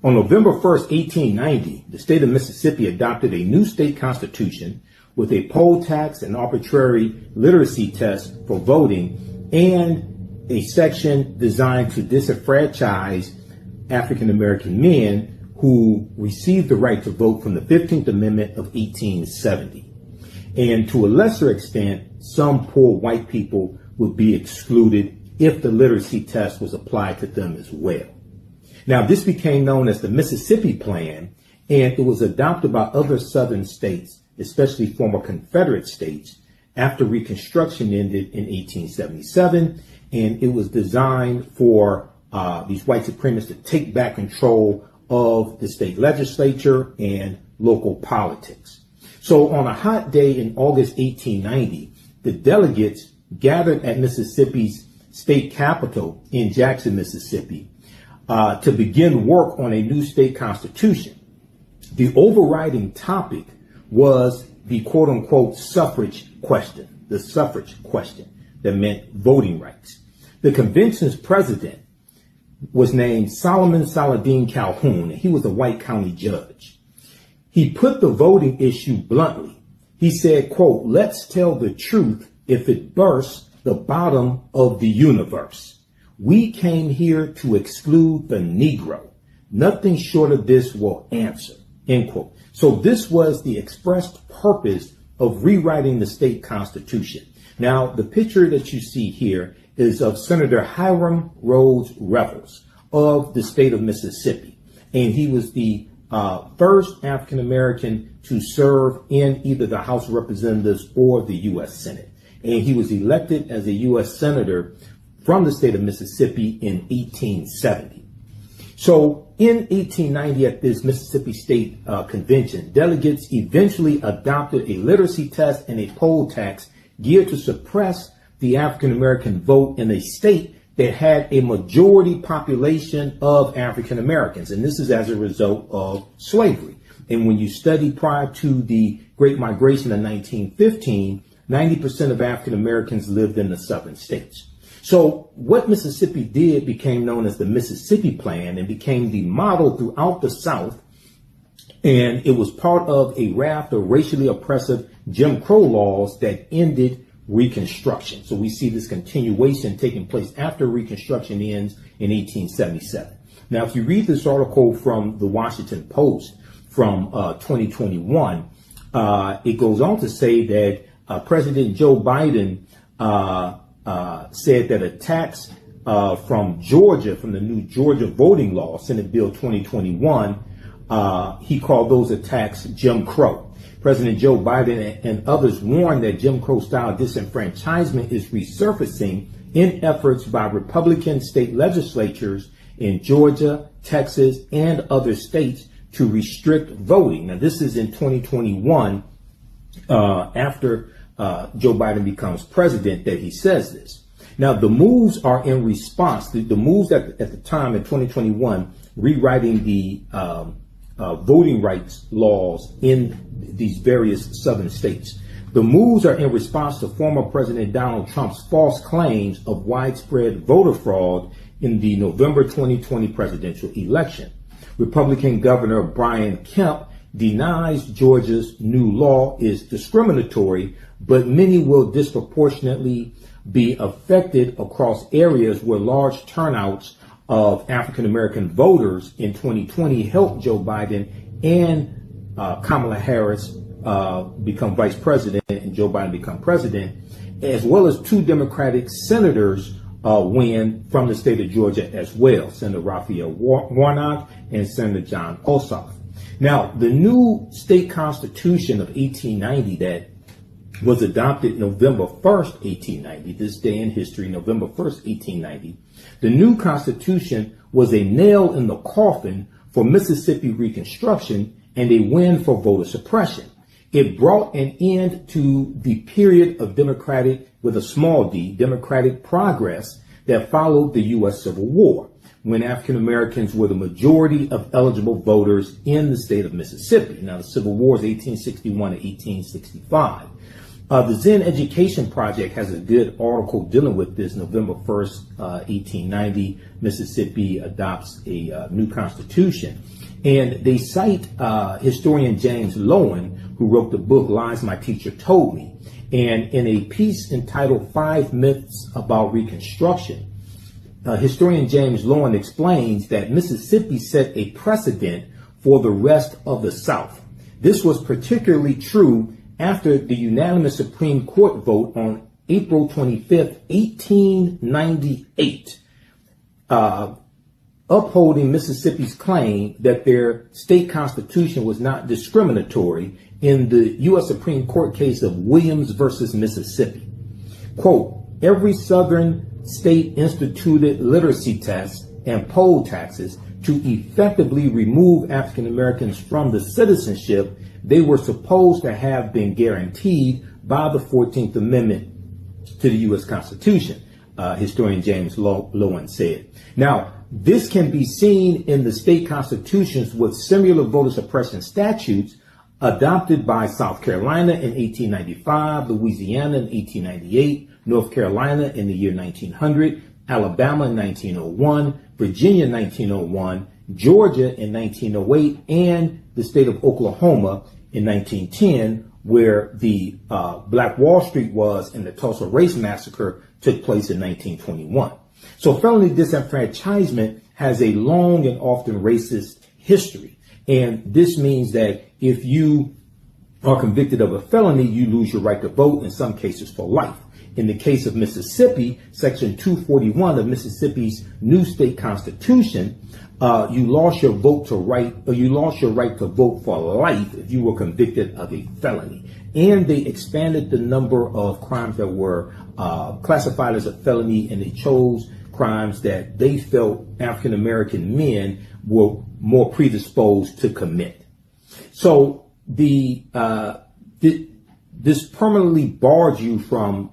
On November 1st, 1890, the state of Mississippi adopted a new state constitution with a poll tax and arbitrary literacy test for voting and a section designed to disenfranchise African American men who received the right to vote from the 15th Amendment of 1870. And to a lesser extent, some poor white people would be excluded if the literacy test was applied to them as well. Now, this became known as the Mississippi Plan, and it was adopted by other southern states, especially former Confederate states, after Reconstruction ended in 1877, and it was designed for these white supremacists to take back control of the state legislature and local politics. So on a hot day in August 1890, the delegates gathered at Mississippi's state capital in Jackson, Mississippi, to begin work on a new state constitution. The overriding topic was the quote unquote suffrage question, the suffrage question that meant voting rights. The convention's president was named Saladin Calhoun, and he was a white county judge. He put the voting issue bluntly. He said, quote, "Let's tell the truth if it bursts the bottom of the universe. We came here to exclude the Negro. Nothing short of this will answer," end quote. So this was the expressed purpose of rewriting the state constitution. Now, the picture that you see here is of Senator Hiram Rhodes Revels of the state of Mississippi. And he was the first African American to serve in either the House of Representatives or the U.S. Senate. And he was elected as a U.S. Senator from the state of Mississippi in 1870. So in 1890, at this Mississippi State Convention, delegates eventually adopted a literacy test and a poll tax geared to suppress the African American vote in a state that had a majority population of African Americans. And this is as a result of slavery. And when you study prior to the Great Migration of 1915, 90% of African Americans lived in the southern states. So what Mississippi did became known as the Mississippi Plan and became the model throughout the South. And it was part of a raft of racially oppressive Jim Crow laws that ended Reconstruction. So we see this continuation taking place after Reconstruction ends in 1877. Now, if you read this article from the Washington Post from 2021, it goes on to say that President Joe Biden said that attacks from Georgia, from the new Georgia voting law, Senate Bill 2021, he called those attacks Jim Crow. President Joe Biden and others warned that Jim Crow-style disenfranchisement is resurfacing in efforts by Republican state legislatures in Georgia, Texas, and other states to restrict voting. Now, this is in 2021, after Joe Biden becomes president, that he says this. Now, the moves are in response to the moves at the time in 2021, rewriting the voting rights laws in these various southern states. The moves are in response to former President Donald Trump's false claims of widespread voter fraud in the November 2020 presidential election. Republican Governor Brian Kemp denies Georgia's new law is discriminatory, but many will disproportionately be affected across areas where large turnouts of African American voters in 2020 helped Joe Biden and Kamala Harris become vice president and Joe Biden become president, as well as two Democratic senators win from the state of Georgia as well, Senator Raphael Warnock and Senator John Ossoff. Now, the new state constitution of 1890 that was adopted November 1st, 1890, this day in history, November 1st, 1890, the new constitution was a nail in the coffin for Mississippi Reconstruction and a win for voter suppression. It brought an end to the period of democratic, with a small d, democratic progress that followed the U.S. Civil War, when African Americans were the majority of eligible voters in the state of Mississippi. Now, the Civil War is 1861 to 1865. The Zen Education Project has a good article dealing with this. November 1st, 1890, Mississippi adopts a new constitution. And they cite historian James Loewen, who wrote the book Lies My Teacher Told Me. And in a piece entitled 5 Myths About Reconstruction, historian James Loewen explains that Mississippi set a precedent for the rest of the South. This was particularly true after the unanimous Supreme Court vote on April 25th, 1898, upholding Mississippi's claim that their state constitution was not discriminatory in the U.S. Supreme Court case of Williams versus Mississippi. Quote, every Southern state instituted literacy tests and poll taxes to effectively remove African Americans from the citizenship they were supposed to have been guaranteed by the 14th Amendment to the U.S. Constitution, historian James Loewen said. Now, this can be seen in the state constitutions with similar voter suppression statutes adopted by South Carolina in 1895, Louisiana in 1898, North Carolina in the year 1900, Alabama in 1901, Virginia in 1901, Georgia in 1908, and the state of Oklahoma in 1910, where the Black Wall Street was and the Tulsa Race Massacre took place in 1921. So felony disenfranchisement has a long and often racist history. And this means that if you are convicted of a felony, you lose your right to vote, in some cases for life. In the case of Mississippi, Section 241 of Mississippi's new state constitution, you lost your right to vote for life if you were convicted of a felony. And they expanded the number of crimes that were classified as a felony, and they chose crimes that they felt African American men were more predisposed to commit. So this permanently barred you from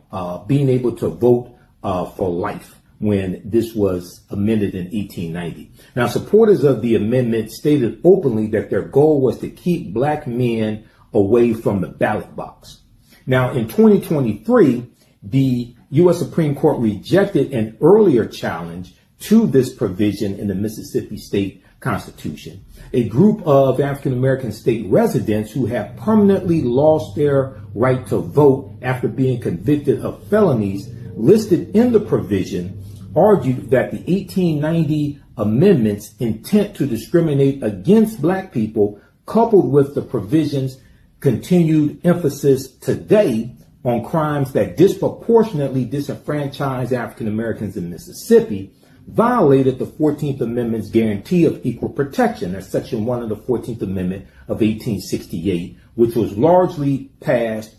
being able to vote for life when this was amended in 1890. Now, supporters of the amendment stated openly that their goal was to keep black men away from the ballot box. Now, in 2023, the U.S. Supreme Court rejected an earlier challenge to this provision in the Mississippi State Constitution. A group of African American state residents who have permanently lost their right to vote after being convicted of felonies listed in the provision argued that the 1890 amendment's intent to discriminate against black people, coupled with the provision's continued emphasis today on crimes that disproportionately disenfranchise African Americans in Mississippi, violated the 14th Amendment's guarantee of equal protection. That's Section 1 of the 14th Amendment of 1868, which was largely passed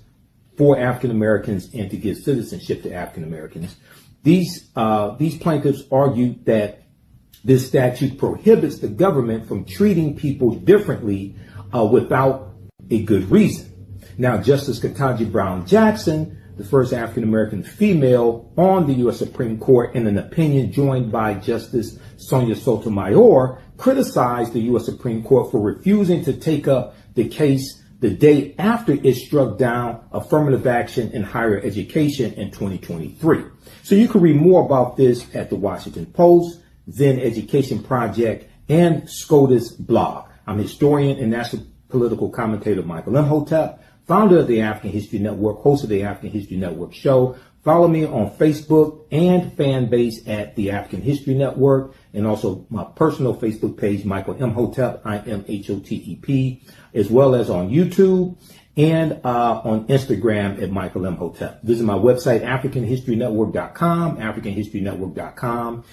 for African Americans and to give citizenship to African Americans. These plaintiffs argued that this statute prohibits the government from treating people differently without a good reason. Now, Justice Ketanji Brown Jackson, the first African American female on the U.S. Supreme Court, in an opinion joined by Justice Sonia Sotomayor, criticized the U.S. Supreme Court for refusing to take up the case the day after it struck down affirmative action in higher education in 2023. So you can read more about this at the Washington Post, Zen Education Project, and SCOTUS blog. I'm historian and national political commentator Michael Imhotep, founder of the African History Network, host of the African History Network show. Follow me on Facebook and fan base at the African History Network, and also my personal Facebook page, Michael Imhotep, IMHOTEP, as well as on YouTube and on Instagram at Michael Imhotep. Visit my website, AfricanHistoryNetwork.com, AfricanHistoryNetwork.com.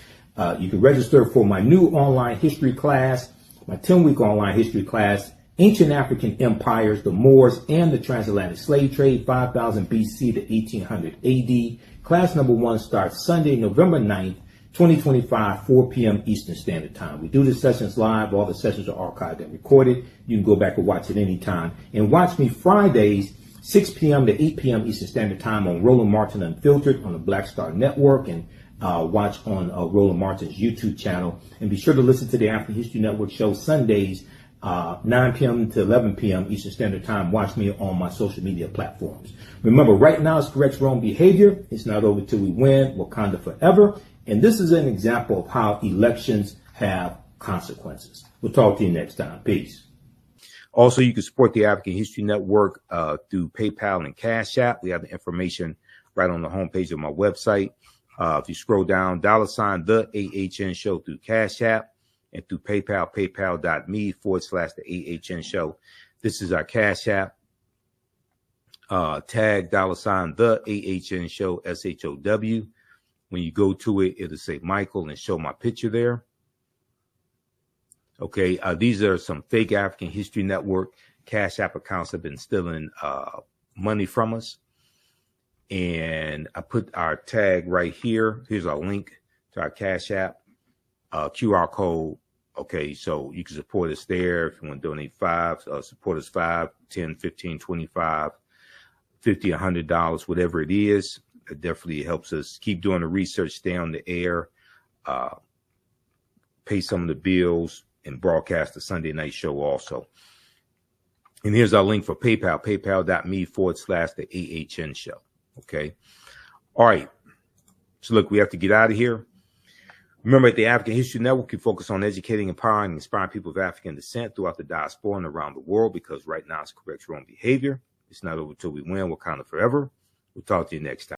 You can register for my new online history class, my 10-week online history class, Ancient African Empires, the Moors, and the Transatlantic Slave Trade, 5000 BC to 1800 AD. Class number 1 starts Sunday, November 9th, 2025, 4 p.m. Eastern Standard Time. We do the sessions live. All the sessions are archived and recorded. You can go back and watch it anytime. And watch me Fridays, 6 p.m. to 8 p.m. Eastern Standard Time on Roland Martin Unfiltered on the Black Star Network, and watch on Roland Martin's YouTube channel. And be sure to listen to the African History Network show Sundays 9 p.m. to 11 p.m. Eastern Standard Time. Watch me on my social media platforms. Remember, right now it's correct wrong behavior. It's not over till we win. Wakanda forever. And this is an example of how elections have consequences. We'll talk to you next time. Peace. Also, you can support the African History Network through PayPal and Cash App. We have the information right on the homepage of my website. If you scroll down, $ the AHN show through Cash App and through PayPal, paypal.me/the AHN show. This is our Cash App. Tag $ the AHN show, SHOW. When you go to it, it'll say Michael and show my picture there. Okay, these are some fake African History Network Cash App accounts that have been stealing money from us. And I put our tag right here. Here's our link to our Cash App, QR code. Okay, so you can support us there if you want to donate support us $5, $10, $15, $25, $50, $100, whatever it is. It definitely helps us keep doing the research, stay on the air, pay some of the bills, and broadcast the Sunday night show also. And here's our link for PayPal, paypal.me/the AHN show. Okay. All right. So look, we have to get out of here. Remember, at the African History Network, we focus on educating, empowering, and inspiring people of African descent throughout the diaspora and around the world, because right now it's correct wrong behavior. It's not over till we win. Wakanda forever. We'll talk to you next time.